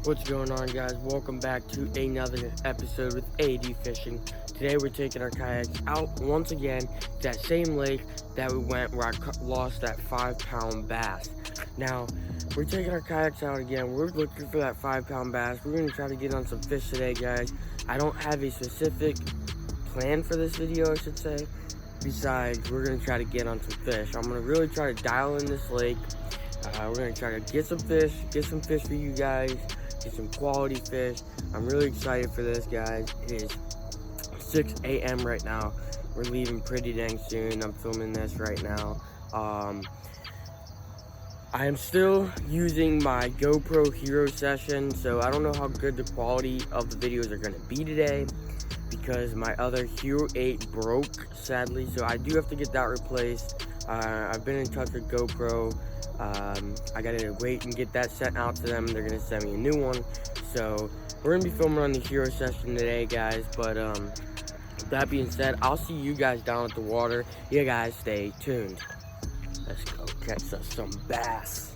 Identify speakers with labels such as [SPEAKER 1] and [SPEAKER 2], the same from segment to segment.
[SPEAKER 1] What's going on, guys? Welcome back to another episode with AD Fishing. Today we're taking our kayaks out once again to that same lake that we went where I lost that 5-pound bass. Now, we're taking our kayaks out again. We're looking for that 5-pound bass. We're going to try to get on some fish today, guys. I don't have a specific plan for this video, I should say. Besides, we're going to try to get on some fish. I'm going to really try to dial in this lake. We're going to try to get some fish for you guys. Get some quality fish. I'm really excited for this, guys. It is 6 a.m. right now. We're leaving pretty dang soon. I'm filming this right now. I am still using my GoPro Hero session, so I don't know how good the quality of the videos are going to be today because my other Hero 8 broke, sadly, so I do have to get that replaced. I've been in touch with GoPro. I gotta wait and get that sent out to them. They're gonna send me a new one. So we're gonna be filming on the Hero session today, guys. But that being said, I'll see you guys down at the water. You guys stay tuned. Let's go catch us some bass.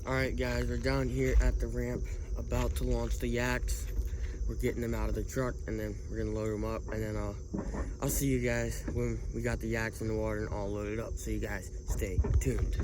[SPEAKER 1] Alright, guys, we're down here at the ramp about to launch the yaks. We're getting them out of the truck and then we're gonna load them up, and then I'll see you guys when we got the yaks in the water and all loaded up. So you guys stay tuned.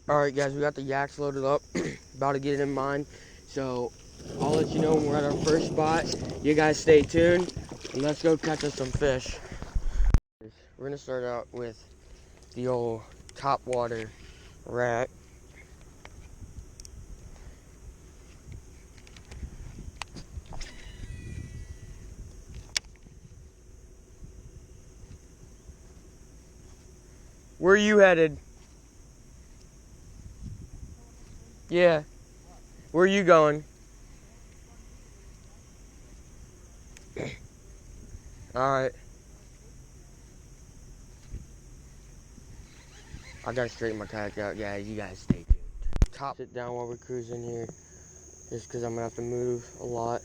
[SPEAKER 1] Alright, guys, we got the yaks loaded up. About to get it in mine. So I'll let you know when we're at our first spot. You guys stay tuned and let's go catch us some fish. We're gonna start out with the old top water rat. Where are you headed? Yeah. Where are you going? Alright. I gotta straighten my kayak out, guys. You guys stay tuned. Sit down while we're cruising here, just because I'm gonna have to move a lot.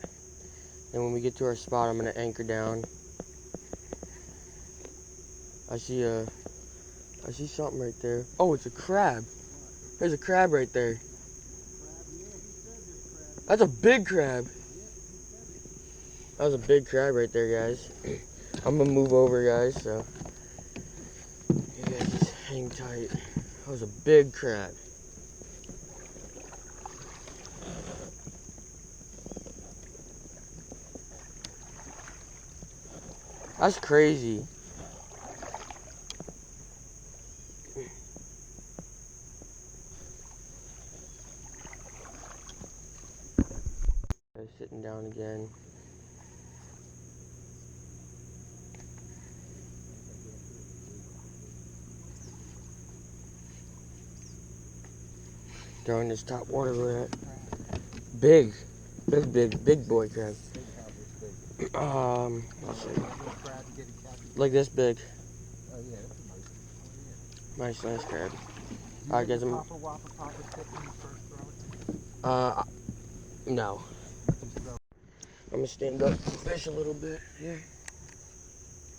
[SPEAKER 1] And when we get to our spot, I'm gonna anchor down. I see something right there. Oh, it's a crab. There's a crab right there. That's a big crab. That was a big crab right there, guys. I'm gonna move over, guys, so you guys just hang tight. That was a big crab. That's crazy. Sitting down again. Throwing this top water rat. Big boy crab. Let's see. Like this big. Nice crab. Alright, guys, no. I'm gonna stand up, fish a little bit here.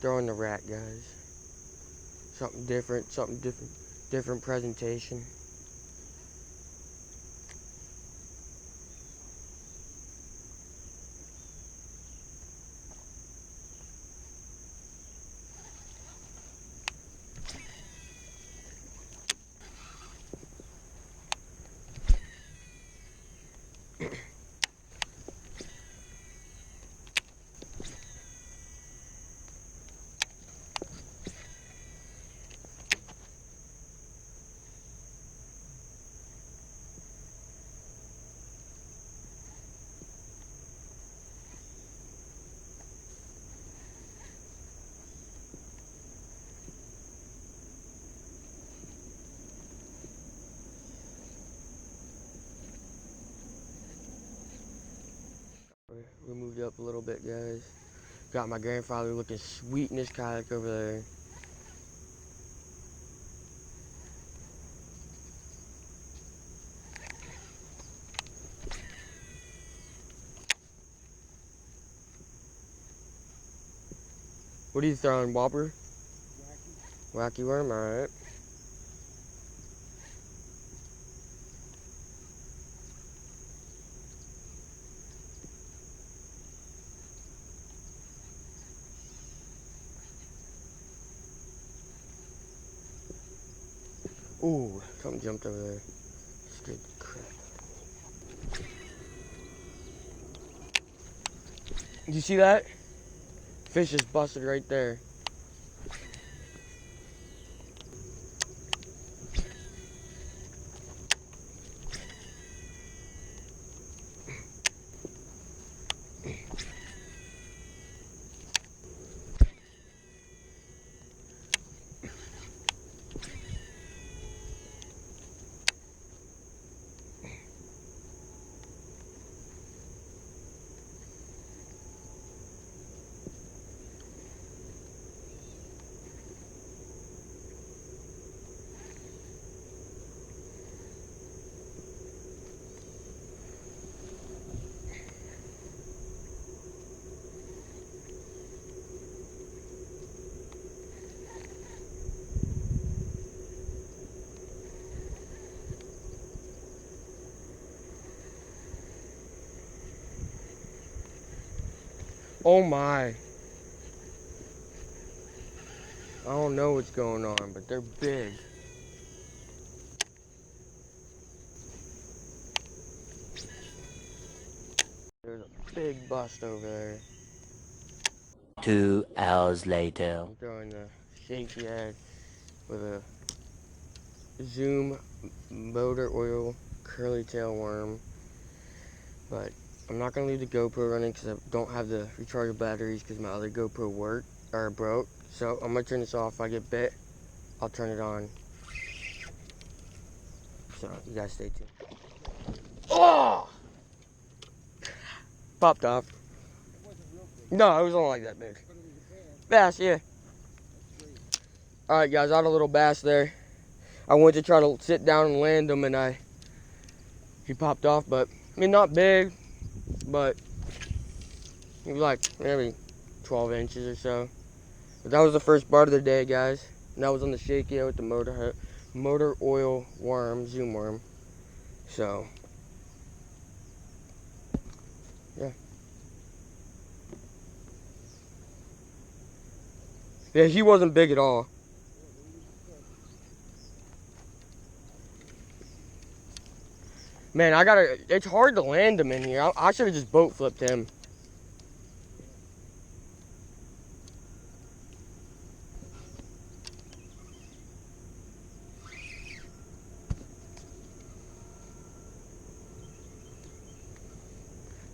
[SPEAKER 1] Throwing the rat, guys. Something different presentation. We moved up a little bit, guys. Got my grandfather looking sweet in his kayak over there. What are you throwing, Whopper? Wacky worm, alright. Ooh, something jumped over there. Good crap. Did you see that? Fish is busted right there. Oh my. I don't know what's going on, but they're big. There's a big bust over there.
[SPEAKER 2] 2 hours later.
[SPEAKER 1] I'm throwing the Shaky Head with a Zoom motor oil curly tail worm. But I'm not going to leave the GoPro running because I don't have the rechargeable batteries because my other GoPro broke. So I'm going to turn this off. If I get bit, I'll turn it on. So you guys stay tuned. Oh! Popped off. No, it was only like that big. Bass, yeah. Alright guys, I had a little bass there. I went to try to sit down and land him and he popped off, but I mean not big, but he was like maybe 12 inches or so. But that was the first part of the day, guys. And that was on the Shaky Head with the motor oil worm, Zoom worm. So yeah. Yeah, he wasn't big at all. Man, it's hard to land him in here. I should have just boat flipped him.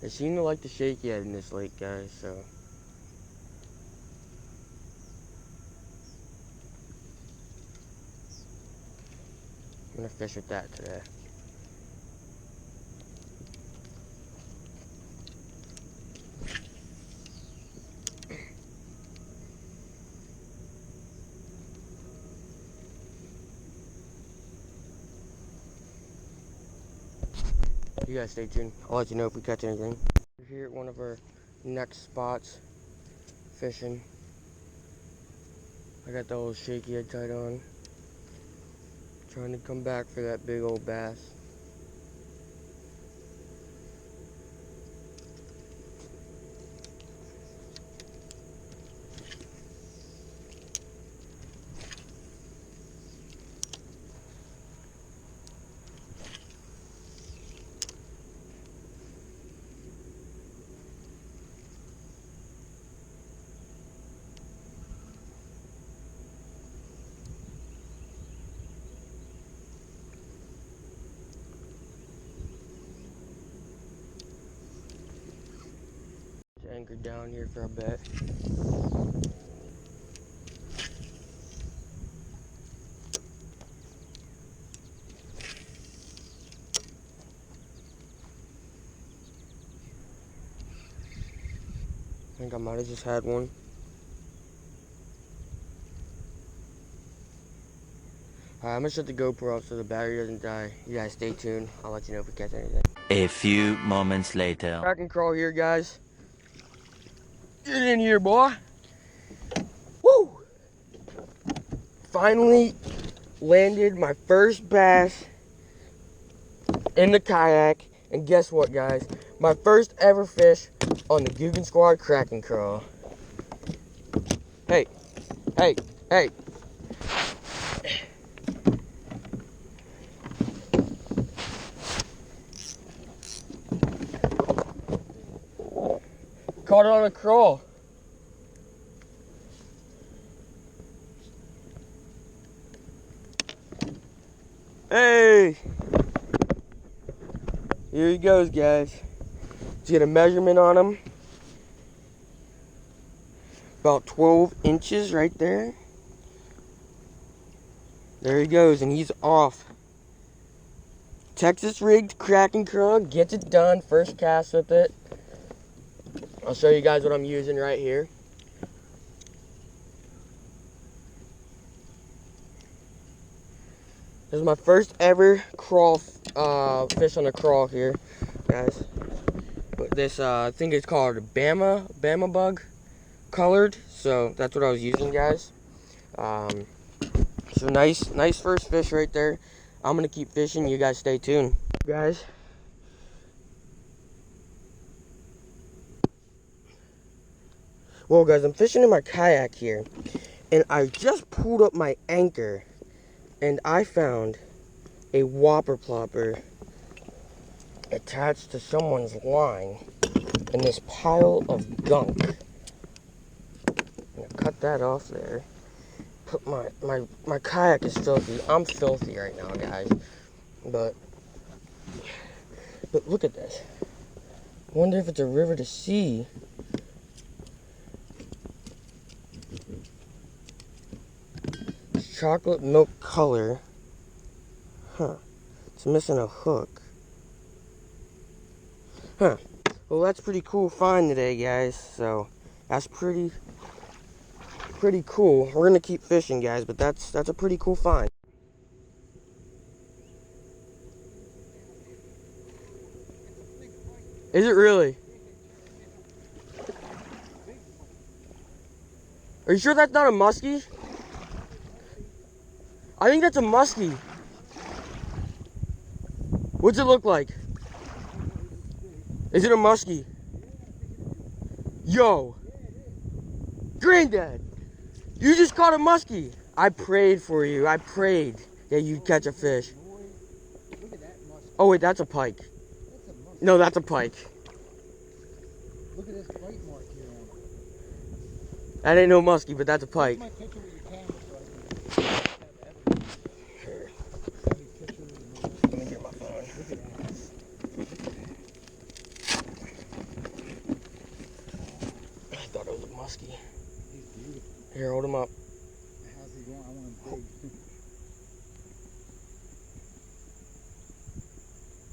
[SPEAKER 1] They seem to like the Shaky Head in this lake, guys, so. I'm gonna fish with that today. You guys stay tuned. I'll let you know if we catch anything. We're here at one of our next spots, fishing. I got the old Shaky Head tied on. Trying to come back for that big old bass. Anchored down here for a bit. I think I might have just had one. Alright, I'm gonna shut the GoPro off so the battery doesn't die. You guys stay tuned. I'll let you know if we catch anything.
[SPEAKER 2] A few moments later.
[SPEAKER 1] Krackin Craw here, guys. Get in here, boy. Woo! Finally landed my first bass in the kayak. And guess what, guys? My first ever fish on the Googan Squad Krackin Craw. Hey, hey, hey. caught it on a crawl. Hey! Here he goes, guys. Let's get a measurement on him. About 12 inches right there. There he goes, and he's off. Texas rigged Krackin Craw gets it done. First cast with it. I'll show you guys what I'm using right here. This is my first ever crawl fish on a crawl here, guys. But this I think it's called Bama bug colored. So that's what I was using, guys. So nice first fish right there. I'm gonna keep fishing. You guys stay tuned, guys. Well, guys, I'm fishing in my kayak here, and I just pulled up my anchor, and I found a Whopper Plopper attached to someone's line in this pile of gunk. I'm gonna cut that off there. Put my kayak is filthy. I'm filthy right now, guys. But look at this. I wonder if it's a river to sea. It's chocolate milk color. Huh. It's missing a hook. Huh. Well, that's pretty cool find today, guys. So that's pretty cool. We're gonna keep fishing, guys, but that's a pretty cool find. Is it really? Are you sure that's not a muskie? I think that's a muskie. What's it look like? Is it a muskie? Yo! Granddad! You just caught a muskie! I prayed for you. I prayed that you'd catch a fish. Oh wait, that's a pike. No, that's a pike.
[SPEAKER 3] Look at this bite mark here on it.
[SPEAKER 1] That ain't no muskie, but that's a pike. Let me get my phone. I thought it was a muskie.
[SPEAKER 3] He's beautiful.
[SPEAKER 1] Here, hold him up.
[SPEAKER 3] How's he going? I want him big.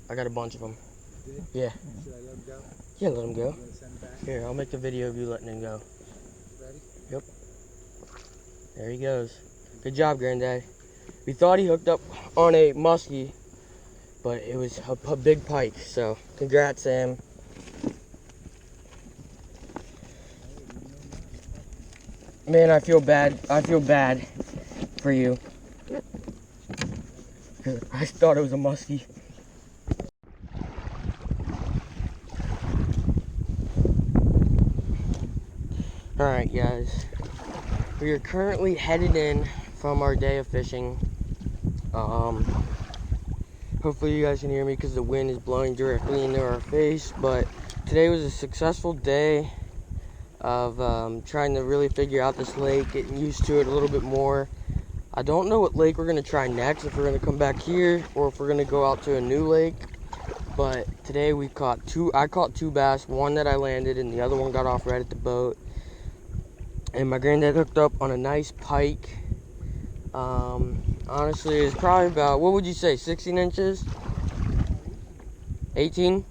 [SPEAKER 1] I got a bunch of them.
[SPEAKER 3] Did?
[SPEAKER 1] Yeah.
[SPEAKER 3] Should I let him go?
[SPEAKER 1] Yeah, let him go.
[SPEAKER 3] You gonna send him back?
[SPEAKER 1] Here, I'll make a video of you letting him go.
[SPEAKER 3] Ready?
[SPEAKER 1] Yep. There he goes. Good job, Granddad. We thought he hooked up on a muskie, but it was a big pike. So, congrats, Sam. Man, I feel bad. I feel bad for you. I thought it was a muskie. Alright, guys. We are currently headed in from our day of fishing. Hopefully you guys can hear me because the wind is blowing directly into our face. But today was a successful day of trying to really figure out this lake, getting used to it a little bit more. I don't know what lake we're going to try next, if we're going to come back here or if we're going to go out to a new lake. But today we caught I caught two bass, one that I landed and the other one got off right at the boat. And my granddad hooked up on a nice pike. Honestly, it's probably about, what would you say, 16 inches? 18?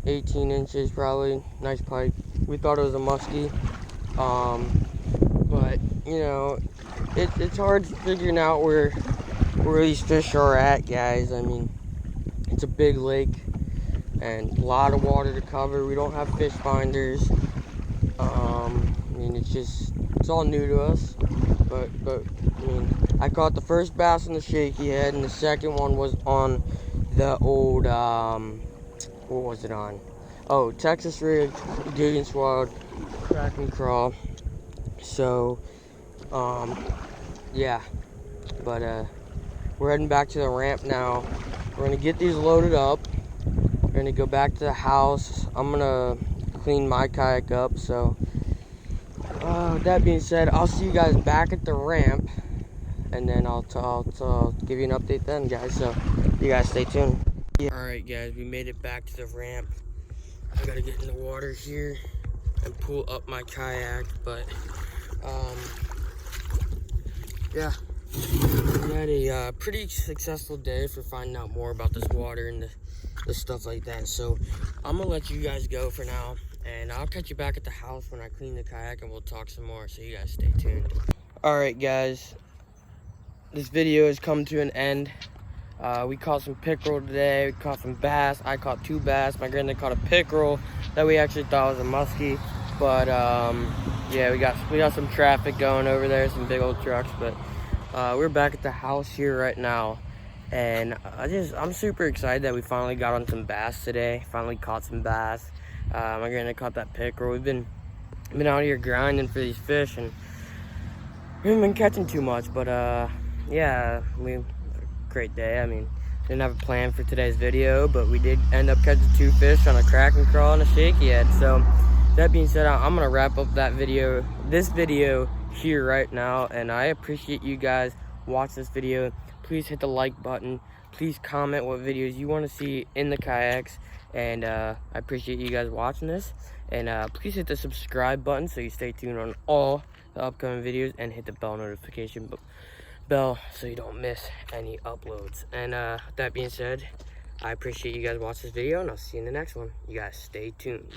[SPEAKER 1] 18 inches probably. Nice pike. We thought it was a muskie. But, you know, it's hard figuring out where these fish are at, guys. I mean, it's a big lake and a lot of water to cover. We don't have fish finders. I mean, it's all new to us, but I mean, I caught the first bass on the Shaky Head, and the second one was on the old, what was it on? Oh, Texas rigged, Googan swallowed, Krackin Craw. So, yeah, but we're heading back to the ramp now. We're gonna get these loaded up, We're gonna go back to the house. I'm gonna clean my kayak up. So, with that being said, I'll see you guys back at the ramp, and then I'll give you an update then, guys. So, you guys stay tuned. Yeah. All right, guys, we made it back to the ramp. I gotta get in the water here and pull up my kayak, but yeah, we had a pretty successful day for finding out more about this water and the stuff like that. So I'm gonna let you guys go for now, and I'll catch you back at the house when I clean the kayak, and we'll talk some more. So you guys stay tuned. All right, guys, this video has come to an end. We caught some pickerel today. We caught some bass. I caught 2 bass. My granddad caught a pickerel that we actually thought was a muskie. But yeah, we got some traffic going over there, some big old trucks. But we're back at the house here right now, and I'm super excited that we finally got on some bass today. Finally caught some bass. My granddad caught that pickerel. We've been out here grinding for these fish, and we haven't been catching too much. But yeah, great day. I mean, didn't have a plan for today's video, but we did end up catching 2 fish on a Krackin, Craw, and a Shaky Head. So that being said, I'm gonna wrap up this video here right now, and I appreciate you guys watch this video. Please hit the like button. Please comment what videos you want to see in the kayaks, and I appreciate you guys watching this. And please hit the subscribe button so you stay tuned on all the upcoming videos, and hit the bell notification bell so you don't miss any uploads. And with that being said, I appreciate you guys watching this video, and I'll see you in the next one. You guys stay tuned.